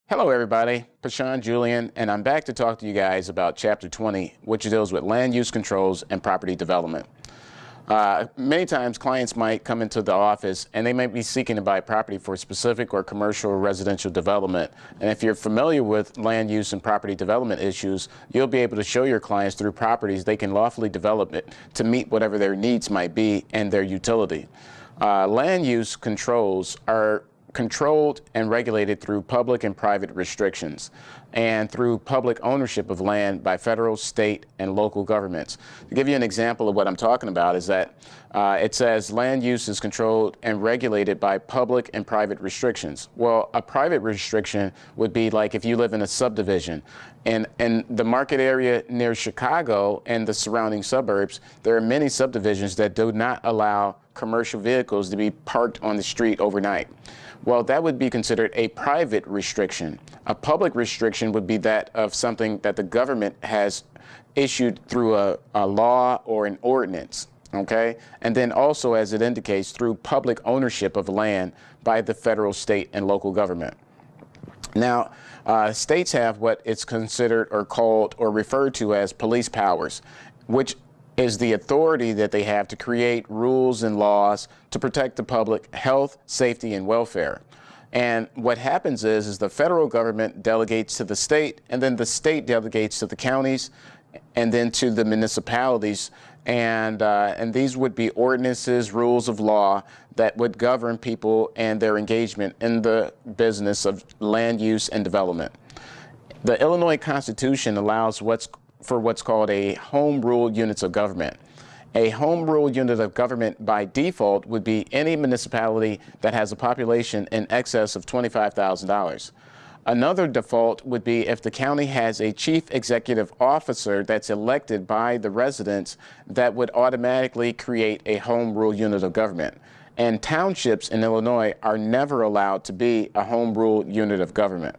Hello everybody, Pashan Julian, and I'm back to talk to you guys about Chapter 20, which deals with land use controls and property development. Many times clients might come into the office and they might be seeking to buy property for specific or commercial or residential development. And if you're familiar with land use and property development issues, you'll be able to show your clients through properties they can lawfully develop it to meet whatever their needs might be and their utility. Land use controls are controlled and regulated through public and private restrictions and through public ownership of land by federal, state, and local governments. To give you an example of what I'm talking about is that it says land use is controlled and regulated by public and private restrictions. Well, a private restriction would be like if you live in a subdivision. And in the market area near Chicago and the surrounding suburbs, there are many subdivisions that do not allow commercial vehicles to be parked on the street overnight. Well, that would be considered a private restriction. A public restriction would be that of something that the government has issued through a law or an ordinance, okay? And then also, as it indicates, through public ownership of land by the federal, state, and local government. Now, states have what it's considered or called or referred to as police powers, which is the authority that they have to create rules and laws to protect the public health, safety, and welfare. And what happens is the federal government delegates to the state, and then the state delegates to the counties, and then to the municipalities. And these would be ordinances, rules of law that would govern people and their engagement in the business of land use and development. The Illinois Constitution allows what's called a home rule units of government. A home rule unit of government by default would be any municipality that has a population in excess of $25,000. Another default would be if the county has a chief executive officer that's elected by the residents that would automatically create a home rule unit of government. And townships in Illinois are never allowed to be a home rule unit of government.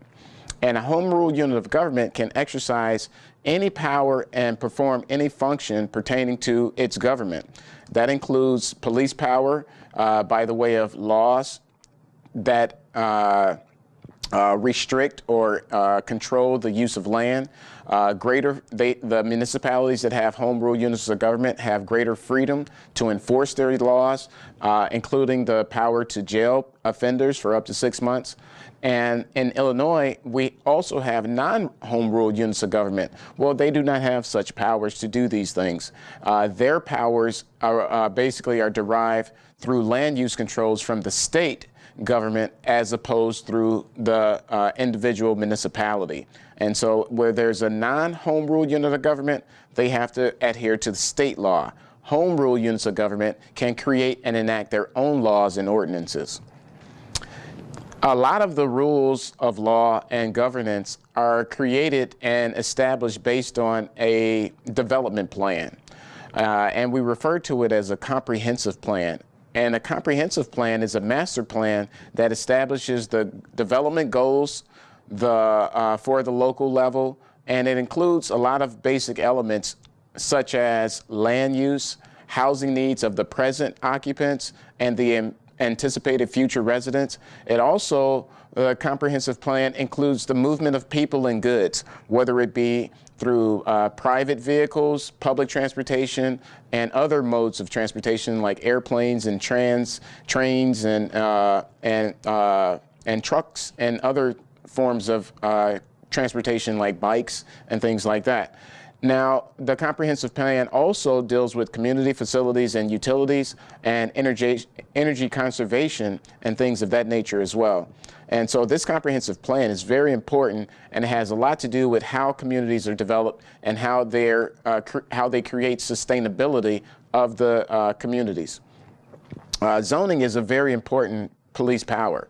And a home rule unit of government can exercise any power and perform any function pertaining to its government. That includes police power by the way of laws that restrict or control the use of land. The municipalities that have home rule units of government have greater freedom to enforce their laws, including the power to jail offenders for up to 6 months. And in Illinois, we also have non-home rule units of government. Well, they do not have such powers to do these things. Their powers are basically derived through land use controls from the state government as opposed through the individual municipality. And so where there's a non-home rule unit of government, they have to adhere to the state law. Home rule units of government can create and enact their own laws and ordinances. A lot of the rules of law and governance are created and established based on a development plan. And we refer to it as a comprehensive plan. And a comprehensive plan is a master plan that establishes the development goals for the local level, and it includes a lot of basic elements such as land use, housing needs of the present occupants, and the anticipated future residents. It also, the comprehensive plan includes the movement of people and goods, whether it be through private vehicles, public transportation, and other modes of transportation like airplanes and trains and trucks and other forms of transportation like bikes and things like that. Now, the comprehensive plan also deals with community facilities and utilities and energy conservation and things of that nature as well. And so this comprehensive plan is very important, and it has a lot to do with how communities are developed and how they create sustainability of the communities. Zoning is a very important police power.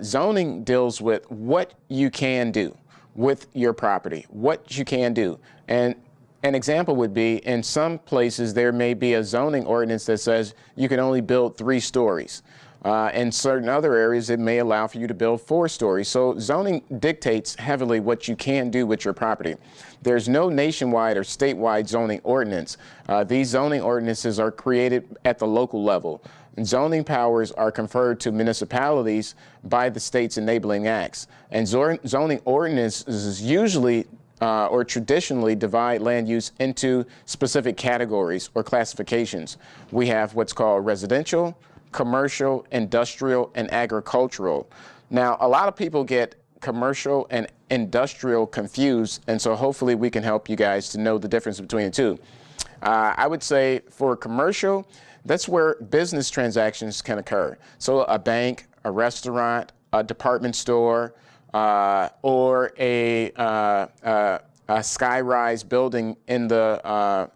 Zoning deals with what you can do with your property, what you can do. And an example would be, in some places there may be a zoning ordinance that says you can only build 3 stories. In certain other areas, it may allow for you to build 4 stories. So zoning dictates heavily what you can do with your property. There's no nationwide or statewide zoning ordinance. These zoning ordinances are created at the local level. zoning powers are conferred to municipalities by the state's enabling acts. And zoning ordinances usually or traditionally divide land use into specific categories or classifications. We have what's called residential, commercial, industrial, and agricultural. Now, a lot of people get commercial and industrial confused, and so hopefully we can help you guys to know the difference between the two. I would say for commercial, that's where business transactions can occur. So a bank, a restaurant, a department store, or a sky-rise building in the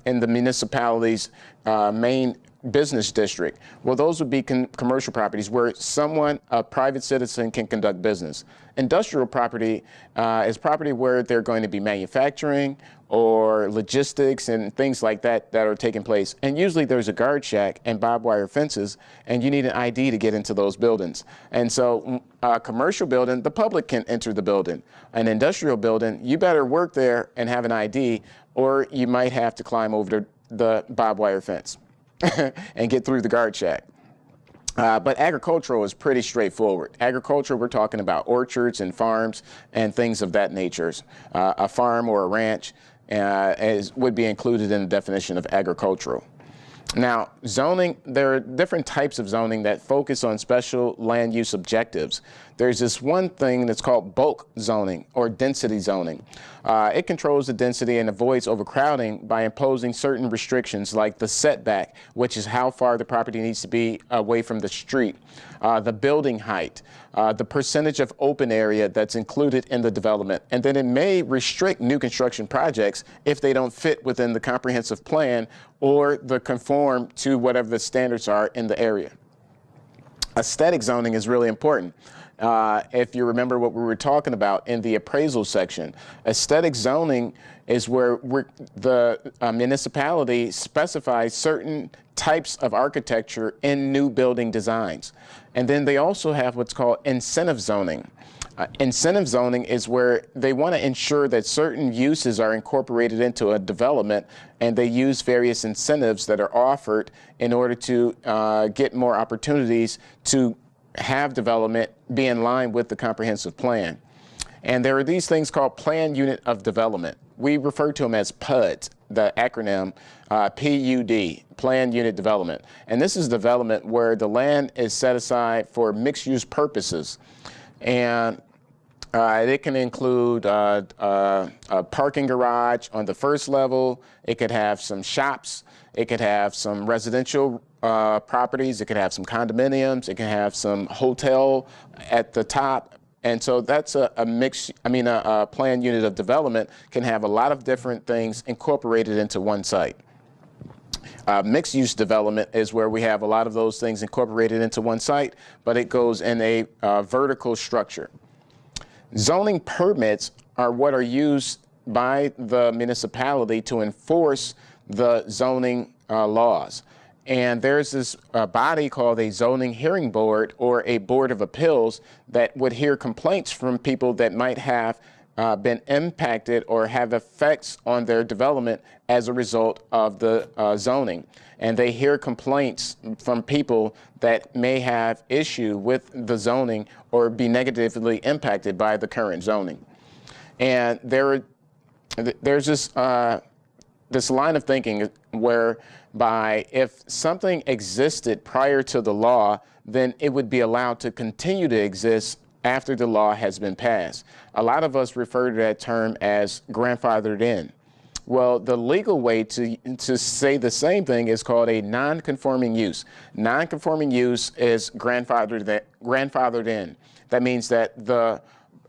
municipality's main business district. Well, those would be commercial properties where someone, a private citizen, can conduct business. Industrial property is property where they're going to be manufacturing or logistics and things like that that are taking place. And usually there's a guard shack and barbed wire fences, and you need an ID to get into those buildings. And so a commercial building, the public can enter the building. An industrial building, you better work there and have an ID, or you might have to climb over the barbed wire fence and get through the guard shack. But agricultural is pretty straightforward. Agriculture, we're talking about orchards and farms and things of that nature. A farm or a ranch would be included in the definition of agricultural. Now, zoning, there are different types of zoning that focus on special land use objectives. There's this one thing that's called bulk zoning or density zoning. It controls the density and avoids overcrowding by imposing certain restrictions like the setback, which is how far the property needs to be away from the street, the building height, the percentage of open area that's included in the development, and then it may restrict new construction projects if they don't fit within the comprehensive plan or conform to whatever the standards are in the area. Aesthetic zoning is really important. If you remember what we were talking about in the appraisal section, aesthetic zoning is where the municipality specifies certain types of architecture in new building designs. And then they also have what's called incentive zoning. Incentive zoning is where they want to ensure that certain uses are incorporated into a development, and they use various incentives that are offered in order to get more opportunities to have development be in line with the comprehensive plan. And there are these things called Plan Unit of Development. We refer to them as PUDs, the acronym PUD, Plan Unit Development. And this is development where the land is set aside for mixed-use purposes. And it can include a parking garage on the first level. It could have some shops. It could have some residential properties. It could have some condominiums. It can have some hotel at the top. And so that's a plan unit of development can have a lot of different things incorporated into one site. Mixed-use development is where we have a lot of those things incorporated into one site, but it goes in a vertical structure. Zoning permits are what are used by the municipality to enforce the zoning laws. And there's this body called a zoning hearing board or a board of appeals that would hear complaints from people that might have been impacted or have effects on their development as a result of the zoning. And they hear complaints from people that may have issue with the zoning or be negatively impacted by the current zoning. And there's this line of thinking whereby if something existed prior to the law, then it would be allowed to continue to exist after the law has been passed. A lot of us refer to that term as grandfathered in. Well, the legal way to say the same thing is called a non-conforming use. Non-conforming use is grandfathered in. That means that the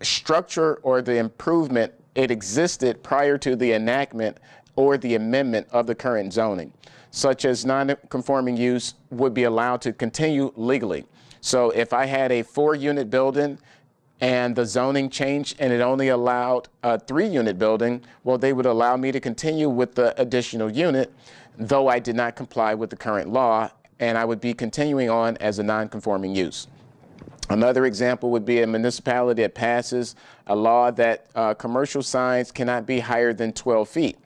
structure or the improvement, it existed prior to the enactment or the amendment of the current zoning, such as non-conforming use would be allowed to continue legally. So if I had a 4-unit building and the zoning changed and it only allowed a 3-unit building, well, they would allow me to continue with the additional unit, though I did not comply with the current law, and I would be continuing on as a non-conforming use. Another example would be a municipality that passes a law that commercial signs cannot be higher than 12 feet.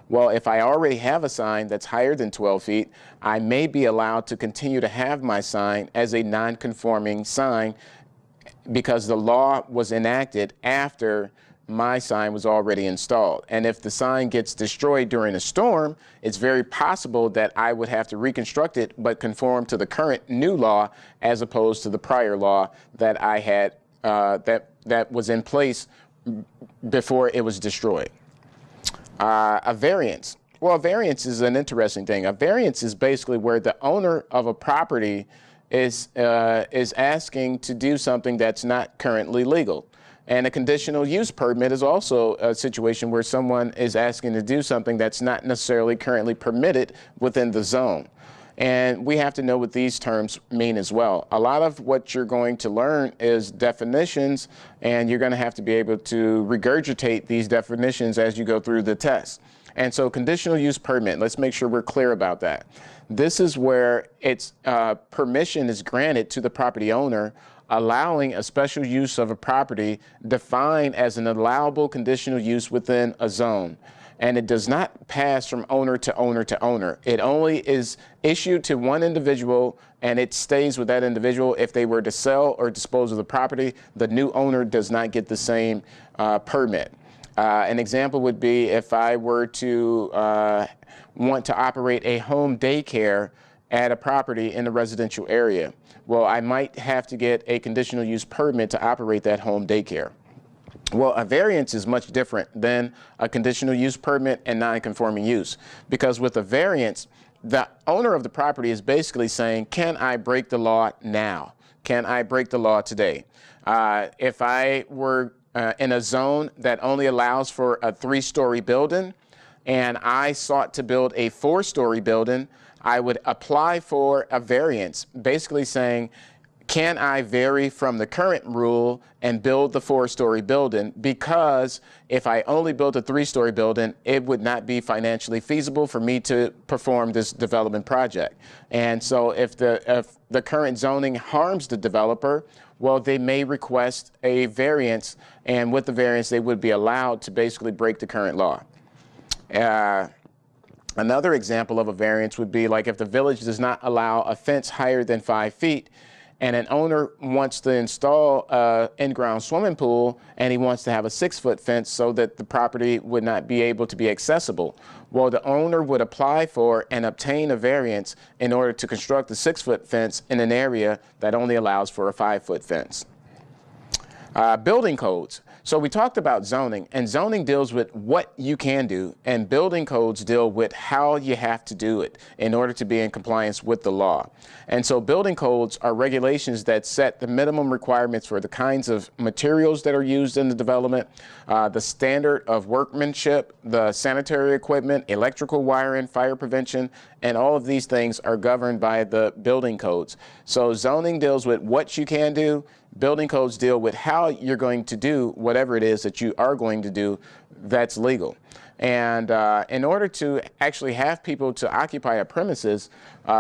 Well, if I already have a sign that's higher than 12 feet, I may be allowed to continue to have my sign as a non-conforming sign because the law was enacted after my sign was already installed. And if the sign gets destroyed during a storm, it's very possible that I would have to reconstruct it but conform to the current new law as opposed to the prior law that I had that was in place before it was destroyed. A variance. Well, a variance is an interesting thing. A variance is basically where the owner of a property is asking to do something that's not currently legal. And a conditional use permit is also a situation where someone is asking to do something that's not necessarily currently permitted within the zone. And we have to know what these terms mean as well. A lot of what you're going to learn is definitions, and you're going to have to be able to regurgitate these definitions as you go through the test. And so conditional use permit, let's make sure we're clear about that. This is where it's permission is granted to the property owner, allowing a special use of a property defined as an allowable conditional use within a zone. And it does not pass from owner to owner to owner. It only is issued to one individual, and it stays with that individual. If they were to sell or dispose of the property, the new owner does not get the same permit. An example would be if I were to want to operate a home daycare at a property in the residential area. Well, I might have to get a conditional use permit to operate that home daycare. Well, a variance is much different than a conditional use permit and non-conforming use, because with a variance, the owner of the property is basically saying, can I break the law now? Can I break the law today? If I were in a zone that only allows for a 3-story building and I sought to build a 4-story building, I would apply for a variance, basically saying, can I vary from the current rule and build the 4-story building? Because if I only built a 3-story building, it would not be financially feasible for me to perform this development project. And so if the current zoning harms the developer, well, they may request a variance, and with the variance, they would be allowed to basically break the current law. Another example of a variance would be like if the village does not allow a fence higher than 5 feet, and an owner wants to install an in-ground swimming pool, and he wants to have a 6-foot fence so that the property would not be able to be accessible. Well, the owner would apply for and obtain a variance in order to construct a 6-foot fence in an area that only allows for a 5-foot fence. Building codes. So we talked about zoning, and zoning deals with what you can do, and building codes deal with how you have to do it in order to be in compliance with the law. And so building codes are regulations that set the minimum requirements for the kinds of materials that are used in the development, the standard of workmanship, the sanitary equipment, electrical wiring, fire prevention, and all of these things are governed by the building codes. So zoning deals with what you can do. Building codes deal with how you're going to do whatever it is that you are going to do that's legal. And in order to actually have people to occupy a premises,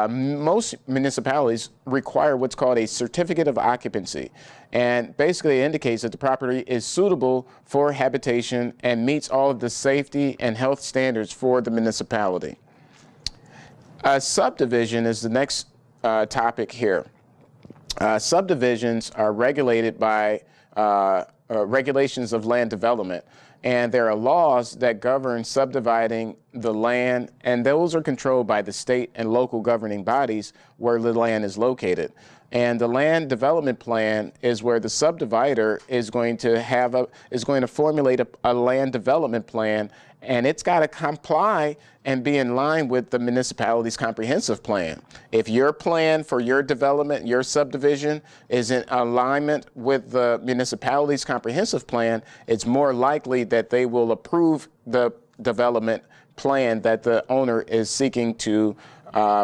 most municipalities require what's called a certificate of occupancy. And basically it indicates that the property is suitable for habitation and meets all of the safety and health standards for the municipality. A subdivision is the next topic here. Subdivisions are regulated by regulations of land development, and there are laws that govern subdividing the land, and those are controlled by the state and local governing bodies where the land is located. And the land development plan is where the subdivider is going to formulate a land development plan, and it's got to comply and be in line with the municipality's comprehensive plan. If your plan for your development, your subdivision, is in alignment with the municipality's comprehensive plan, it's more likely that they will approve the development plan that the owner is seeking to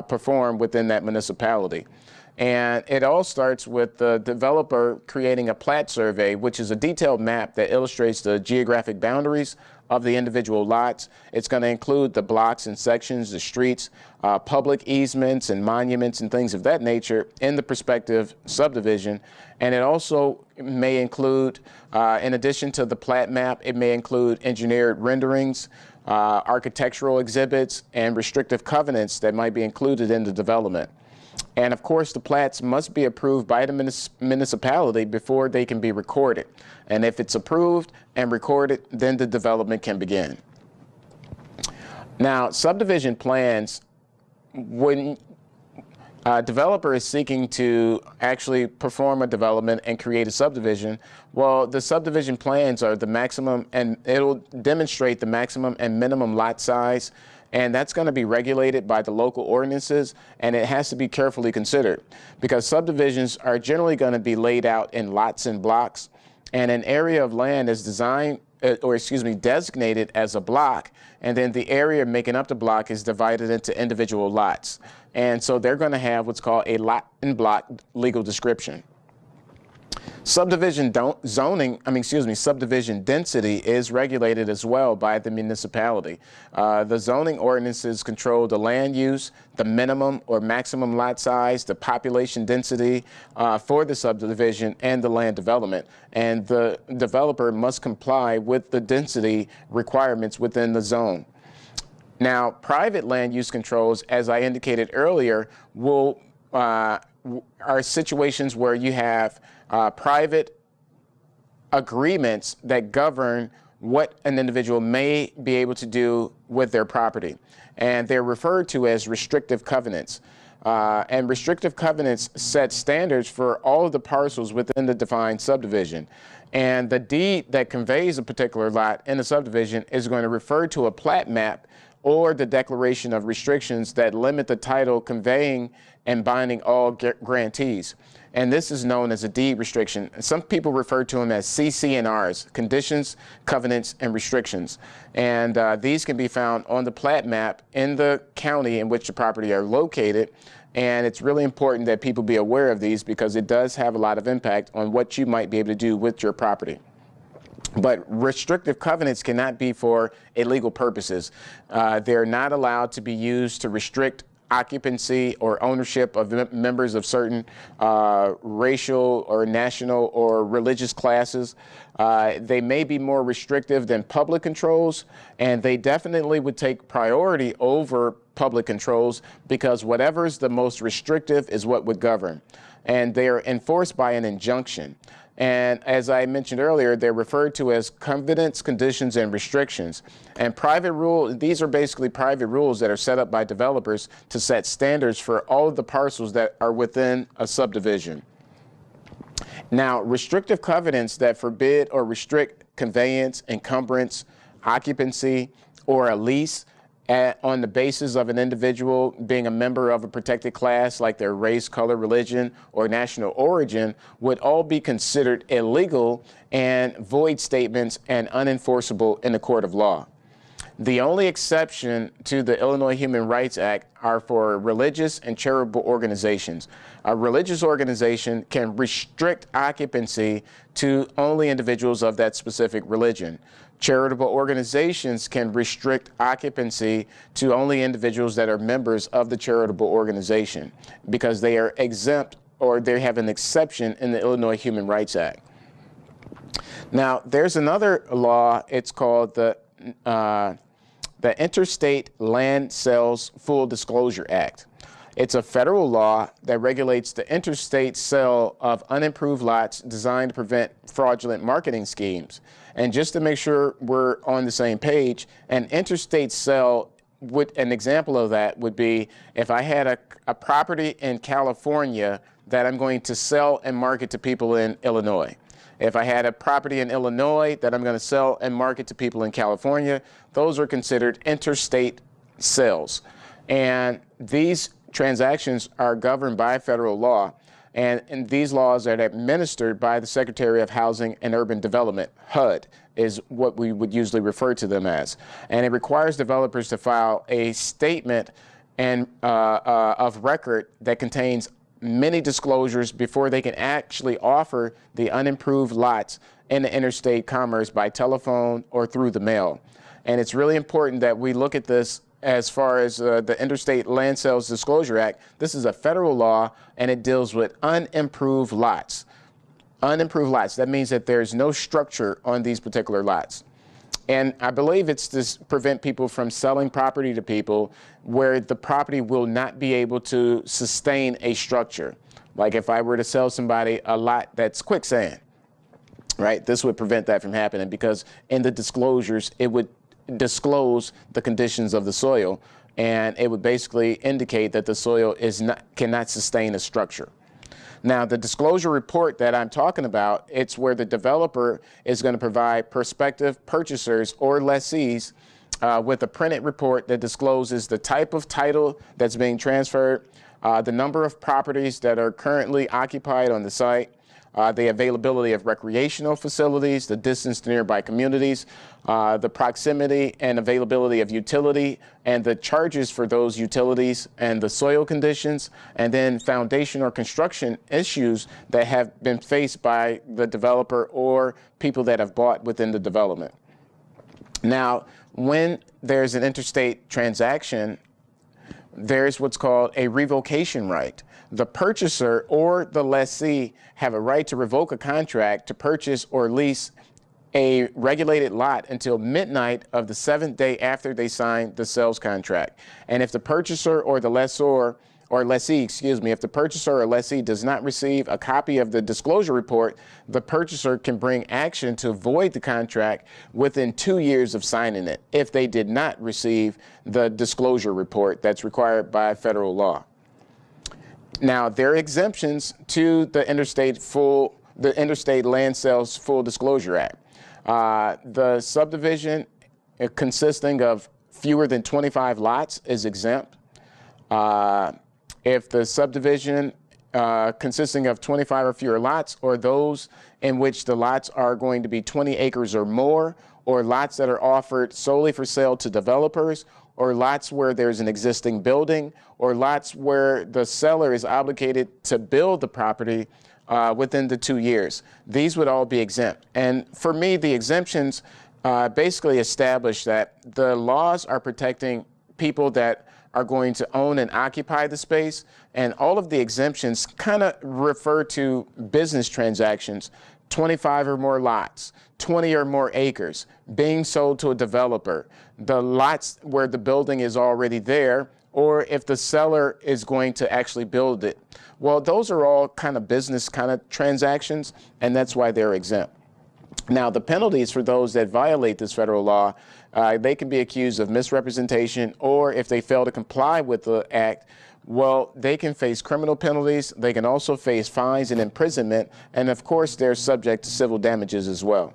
perform within that municipality. And it all starts with the developer creating a plat survey, which is a detailed map that illustrates the geographic boundaries of the individual lots. It's going to include the blocks and sections, the streets, public easements and monuments and things of that nature in the prospective subdivision. And it also may include, in addition to the plat map, it may include engineered renderings, architectural exhibits, and restrictive covenants that might be included in the development. And of course, the plats must be approved by the municipality before they can be recorded. And if it's approved and recorded, then the development can begin. Now, subdivision plans, when a developer is seeking to actually perform a development and create a subdivision, well, the subdivision plans are the maximum, and it'll demonstrate the maximum and minimum lot size, and that's going to be regulated by the local ordinances, and it has to be carefully considered because subdivisions are generally going to be laid out in lots and blocks, and an area of land is designated as a block, and then the area making up the block is divided into individual lots. And so they're going to have what's called a lot and block legal description. Subdivision density is regulated as well by the municipality. The zoning ordinances control the land use, the minimum or maximum lot size, the population density for the subdivision, and the land development. And the developer must comply with the density requirements within the zone. Now, private land use controls, as I indicated earlier, are situations where you have private agreements that govern what an individual may be able to do with their property. And they're referred to as restrictive covenants. And restrictive covenants set standards for all of the parcels within the defined subdivision. And the deed that conveys a particular lot in a subdivision is going to refer to a plat map or the declaration of restrictions that limit the title conveying and binding all grantees. And this is known as a deed restriction. Some people refer to them as CC&Rs, conditions, covenants, and restrictions. And these can be found on the plat map in the county in which the property are located. And it's really important that people be aware of these because it does have a lot of impact on what you might be able to do with your property. But restrictive covenants cannot be for illegal purposes. They're not allowed to be used to restrict occupancy or ownership of members of certain racial or national or religious classes. They may be more restrictive than public controls, and they definitely would take priority over public controls because whatever is the most restrictive is what would govern. And they are enforced by an injunction. And as I mentioned earlier, they're referred to as covenants, conditions, and restrictions. And these are basically private rules that are set up by developers to set standards for all of the parcels that are within a subdivision. Now, restrictive covenants that forbid or restrict conveyance, encumbrance, occupancy, or a lease on the basis of an individual being a member of a protected class like their race, color, religion, or national origin would all be considered illegal and void statements and unenforceable in the court of law. The only exception to the Illinois Human Rights Act are for religious and charitable organizations. A religious organization can restrict occupancy to only individuals of that specific religion. Charitable organizations can restrict occupancy to only individuals that are members of the charitable organization because they are exempt or they have an exception in the Illinois Human Rights Act. Now, there's another law. It's called the Interstate Land Sales Full Disclosure Act. It's a federal law that regulates the interstate sale of unimproved lots designed to prevent fraudulent marketing schemes. And just to make sure we're on the same page, an interstate sale an example of that would be if I had a property in California that I'm going to sell and market to people in Illinois. If I had a property in Illinois that I'm going to sell and market to people in California, those are considered interstate sales. And these transactions are governed by federal law. And these laws are administered by the Secretary of Housing and Urban Development, HUD, is what we would usually refer to them as. And it requires developers to file a statement of record that contains many disclosures before they can actually offer the unimproved lots in the interstate commerce by telephone or through the mail. And it's really important that we look at this as far as the Interstate Land Sales Disclosure Act. This is a federal law, and it deals with unimproved lots. Unimproved lots, that means that there's no structure on these particular lots. And I believe it's to prevent people from selling property to people where the property will not be able to sustain a structure. Like if I were to sell somebody a lot that's quicksand, right? This would prevent that from happening, because in the disclosures, it would disclose the conditions of the soil, and it would basically indicate that the soil cannot sustain a structure. Now, the disclosure report that I'm talking about, it's where the developer is going to provide prospective purchasers or lessees with a printed report that discloses the type of title that's being transferred, the number of properties that are currently occupied on the site, the availability of recreational facilities, the distance to nearby communities, the proximity and availability of utility, and the charges for those utilities, and the soil conditions, and then foundation or construction issues that have been faced by the developer or people that have bought within the development. Now, when there's an interstate transaction, there's what's called a revocation right. The purchaser or the lessee have a right to revoke a contract to purchase or lease a regulated lot until midnight of the 7th day after they sign the sales contract. And if the purchaser or the lessor or lessee, if the purchaser or lessee does not receive a copy of the disclosure report, the purchaser can bring action to void the contract within 2 years of signing it if they did not receive the disclosure report that's required by federal law. Now, there are exemptions to the Interstate Land Sales Full Disclosure Act. The subdivision consisting of fewer than 25 lots is exempt. If the subdivision consisting of 25 or fewer lots, or those in which the lots are going to be 20 acres or more, or lots that are offered solely for sale to developers, or lots where there's an existing building, or lots where the seller is obligated to build the property within the 2 years. These would all be exempt. And for me, the exemptions basically establish that the laws are protecting people that are going to own and occupy the space, and all of the exemptions kind of refer to business transactions, 25 or more lots, 20 or more acres, being sold to a developer, the lots where the building is already there, or if the seller is going to actually build it. Well, those are all kind of business kind of transactions, and that's why they're exempt. Now, the penalties for those that violate this federal law, they can be accused of misrepresentation, or if they fail to comply with the act, well, they can face criminal penalties. They can also face fines and imprisonment, and of course, they're subject to civil damages as well.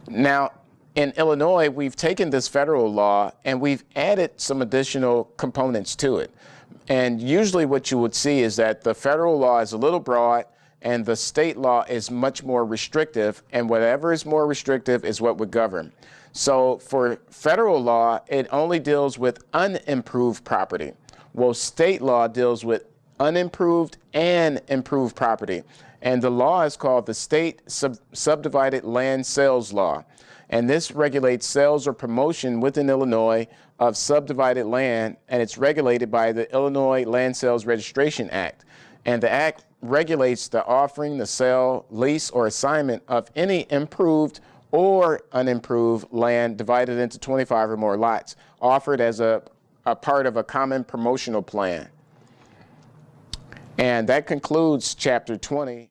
Now, in Illinois, we've taken this federal law and we've added some additional components to it. And usually what you would see is that the federal law is a little broad and the state law is much more restrictive, and whatever is more restrictive is what would govern. So for federal law, it only deals with unimproved property. Well, state law deals with unimproved and improved property. And the law is called the State Subdivided Land Sales Law. And this regulates sales or promotion within Illinois of subdivided land, and it's regulated by the Illinois Land Sales Registration Act. And the act regulates the offering, the sale, lease, or assignment of any improved or unimproved land divided into 25 or more lots, offered as a part of a common promotional plan. And that concludes Chapter 20.